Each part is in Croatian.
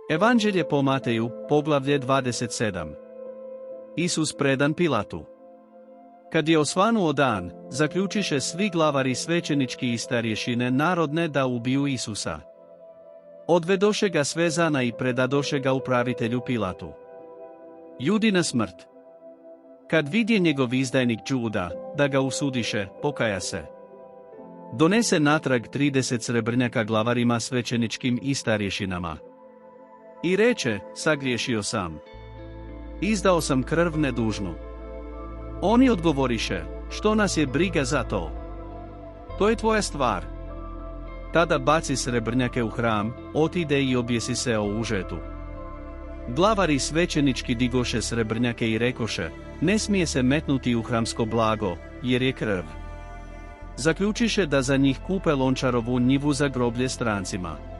Evanđelje po Mateju, poglavlje 27. Isus predan Pilatu. Kad je osvanuo dan, zaključiše svi glavari svećenički i starješine narodne da ubiju Isusa. Odvedoše ga svezana i predadoše ga upravitelju Pilatu. Judi na smrt. Kad vidje njegov izdajnik Đuda, da ga usudiše, pokaja se. Donese natrag 30 srebrnjaka glavarima svećeničkim i starješinama. I reče, sagriješio sam. Izdao sam krv nedužnu. Oni odgovoriše, što nas je briga za to? To je tvoja stvar. Tada baci srebrnjake u hram, otide i objesi se o užetu. Glavari svećenički digoše srebrnjake i rekoše, ne smije se metnuti u hramsko blago, jer je krv. Zaključiše da za njih kupe Lončarovu njivu za groblje strancima.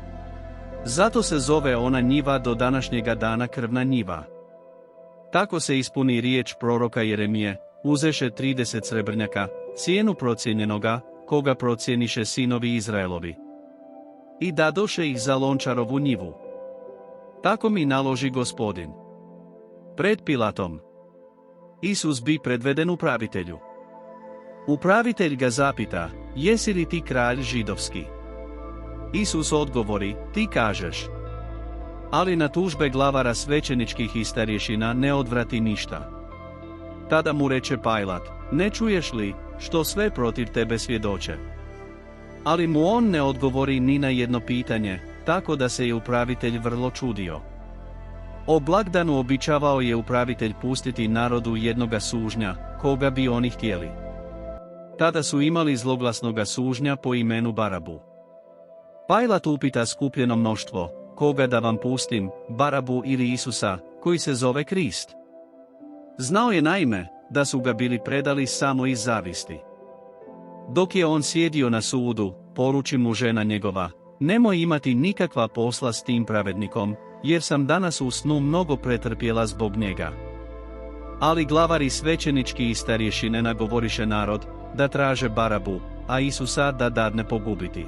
Zato se zove ona njiva do današnjega dana krvna njiva. Tako se ispuni riječ proroka Jeremije, uzeše 30 srebrnjaka, cijenu procijenjenoga, koga procijeniše sinovi Izraelovi. I dadoše ih za Lončarovu njivu. Tako mi naloži Gospodin. Pred Pilatom. Isus bi predveden upravitelju. Upravitelj ga zapita, jesi li ti kralj židovski? Isus odgovori, ti kažeš. Ali na tužbe glavara svećeničkih i starješina ne odvrati ništa. Tada mu reče Pilat, ne čuješ li, što sve protiv tebe svjedoče? Ali mu on ne odgovori ni na jedno pitanje, tako da se je upravitelj vrlo čudio. O blagdanu običavao je upravitelj pustiti narodu jednoga sužnja, koga bi oni htjeli. Tada su imali zloglasnoga sužnja po imenu Barabu. Pilat upita skupljeno mnoštvo, koga da vam pustim, Barabu ili Isusa, koji se zove Krist? Znao je naime, da su ga bili predali samo iz zavisti. Dok je on sjedio na sudu, poruči mu žena njegova, nemoj imati nikakva posla s tim pravednikom, jer sam danas u snu mnogo pretrpjela zbog njega. Ali glavari svećenički i starješine nagovoriše narod, da traže Barabu, a Isusa da dadne pogubiti.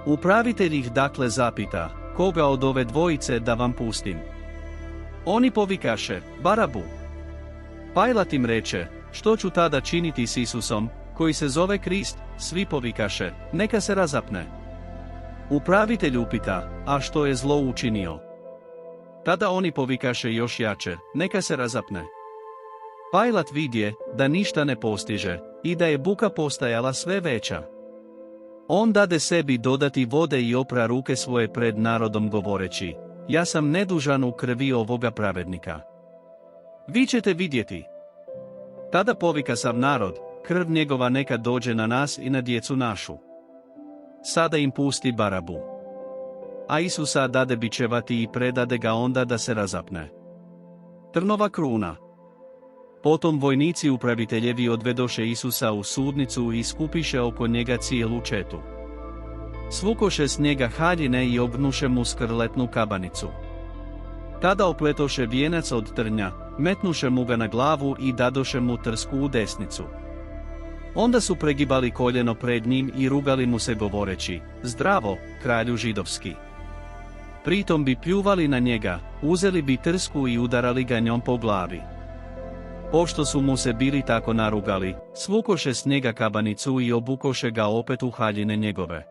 Upravitelj ih dakle zapita, koga od ove dvojice da vam pustim? Oni povikaše, Barabu. Pilat im reče, što ću tada činiti s Isusom, koji se zove Krist? Svi povikaše, neka se razapne. Upravitelj upita, a što je zlo učinio? Tada oni povikaše još jače, neka se razapne. Pilat vidje, da ništa ne postiže, i da je buka postajala sve veća. On dade sebi dodati vode i opra ruke svoje pred narodom govoreći, ja sam nedužan u krvi ovoga pravednika. Vi ćete vidjeti. Tada povika sav narod, krv njegova neka dođe na nas i na djecu našu. Sada im pusti Barabu. A Isusa dade bičevati i predade ga onda da se razapne. Trnova kruna. Potom vojnici upraviteljevi odvedoše Isusa u sudnicu i skupiše oko njega cijelu četu. Svukoše s njega haljine i obnuše mu skrletnu kabanicu. Tada opletoše vijenac od trnja, metnuše mu ga na glavu i dadoše mu trsku u desnicu. Onda su pregibali koljeno pred njim i rugali mu se govoreći, zdravo, kralju židovski. Pritom bi pljuvali na njega, uzeli bi trsku i udarali ga njom po glavi. Pošto su mu se bili tako narugali, svukoše s njega kabanicu i obukoše ga opet u haljine njegove.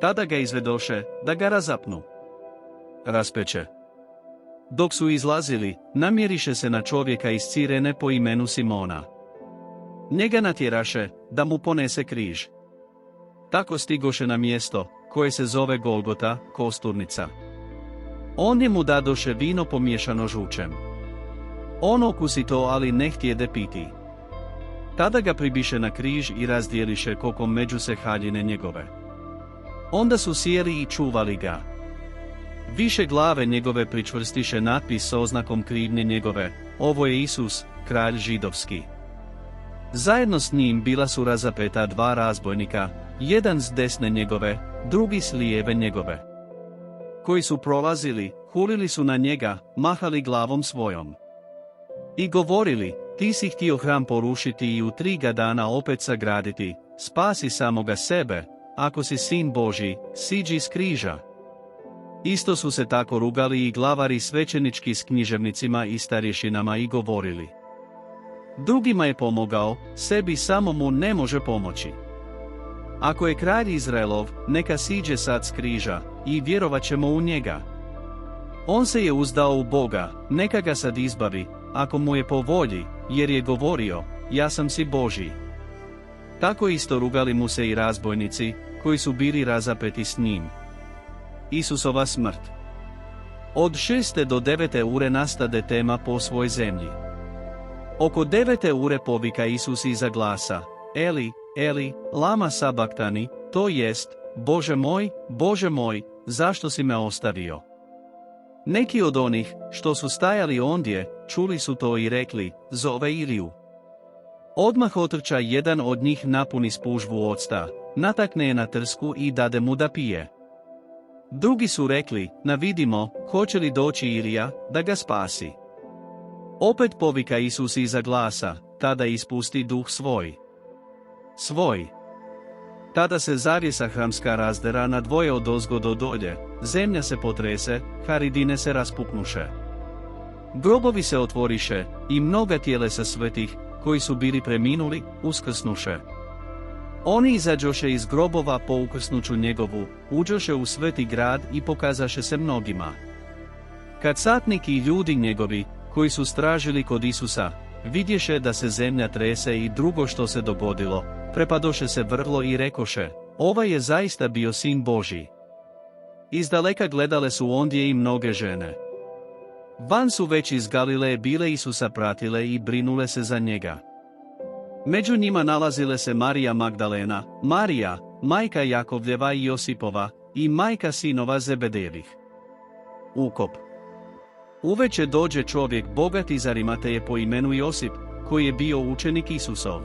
Tada ga izvedoše, da ga razapnu. Raspeće. Dok su izlazili, namjeriše se na čovjeka iz Cirene po imenu Simona. Njega natjeraše, da mu ponese križ. Tako stigoše na mjesto, koje se zove Golgota, kosturnica. On mu dadoše vino pomiješano žučem. On okusi to, ali ne htjede piti. Tada ga pribiše na križ i razdijeliše kokom među se haljine njegove. Onda su sjeli i čuvali ga. Više glave njegove pričvrstiše natpis s oznakom krivnje njegove, ovo je Isus, kralj židovski. Zajedno s njim bila su razapeta dva razbojnika, jedan s desne njegove, drugi s lijeve njegove. Koji su prolazili, hulili su na njega, mahali glavom svojom. I govorili, ti si htio hram porušiti i u 3 dana opet sagraditi, spasi samoga sebe, ako si sin Božji, siđi s križa. Isto su se tako rugali i glavari svećenički s književnicima i starješinama i govorili: drugima je pomogao, sebi samomu ne može pomoći. Ako je kralj Izraelov, neka siđe sad s križa, i vjerovat ćemo u njega. On se je uzdao u Boga, neka ga sad izbavi, ako mu je po volji, jer je govorio: ja sam si Božji. Tako isto rugali mu se i razbojnici, koji su bili razapeti s njim. Isusova smrt. Od 6. do 9. ure nastade tema po svoj zemlji. Oko 9. ure povika Isus iza glasa: Eli, Eli, lama sabaktani, to jest: Bože moj, zašto si me ostavio? Neki od onih, što su stajali ondje, čuli su to i rekli: zove Iliju. Odmah otrča jedan od njih, napuni spužvu octa, natakne je na trsku i dade mu da pije. Drugi su rekli: navidimo, hoće li doći Ilija, da ga spasi. Opet povika Isus iza glasa, tada ispusti duh svoj. Tada se zavjesa hramska razdera na dvoje odozgo do dolje, zemlja se potrese, haridine se raspuknuše. Grobovi se otvoriše, i mnoga tijelesa svetih, koji su bili preminuli, uskrsnuše. Oni izađoše iz grobova po ukrsnuću njegovu, uđoše u sveti grad i pokazaše se mnogima. Kad satnik i ljudi njegovi, koji su stražili kod Isusa, vidješe da se zemlja trese i drugo što se dogodilo, prepadoše se vrlo i rekoše: ovaj je zaista bio sin Božji. Izdaleka gledale su ondje i mnoge žene. Van su već iz Galileje bile Isusa pratile i brinule se za njega. Među njima nalazile se Marija Magdalena, Marija, majka Jakovljeva i Josipova, i majka sinova Zebedejevih. Ukop. Uveče dođe čovjek bogat iz Arimateje po imenu Josip, koji je bio učenik Isusov.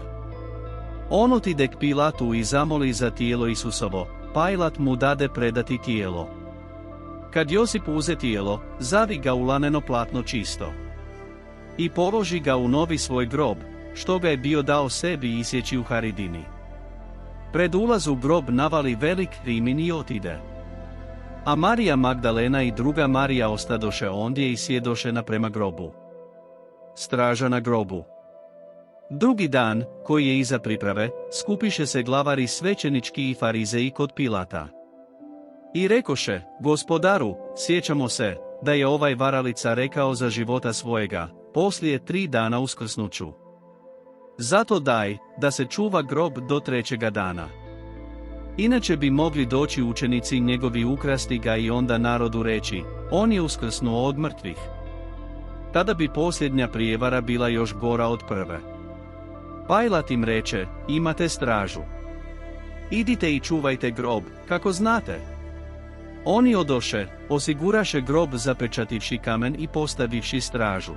On otide k Pilatu i zamoli za tijelo Isusovo, Pilat mu dade predati tijelo. Kad Josip uze tijelo, zavi ga u laneno platno čisto. I položi ga u novi svoj grob, što ga je bio dao sebi isjeći u haridini. Pred ulaz u grob navali velik rimin i otide. A Marija Magdalena i druga Marija ostadoše ondje i sjedoše naprema grobu. Straža na grobu. Drugi dan, koji je iza priprave, skupiše se glavari svećenički i farizeji kod Pilata. I rekoše: Gospodaru, sjećamo se, da je ovaj varalica rekao za života svojega: poslije 3 dana uskrsnuću. Zato daj, da se čuva grob do 3. dana. Inače bi mogli doći učenici njegovi ukrasti ga i onda narodu reći: on je uskrsnuo od mrtvih. Tada bi posljednja prijevara bila još gora od prve. Pilat im reče: imate stražu. Idite i čuvajte grob, kako znate. Oni odoše, osiguraše grob zapečativši kamen i postavivši stražu.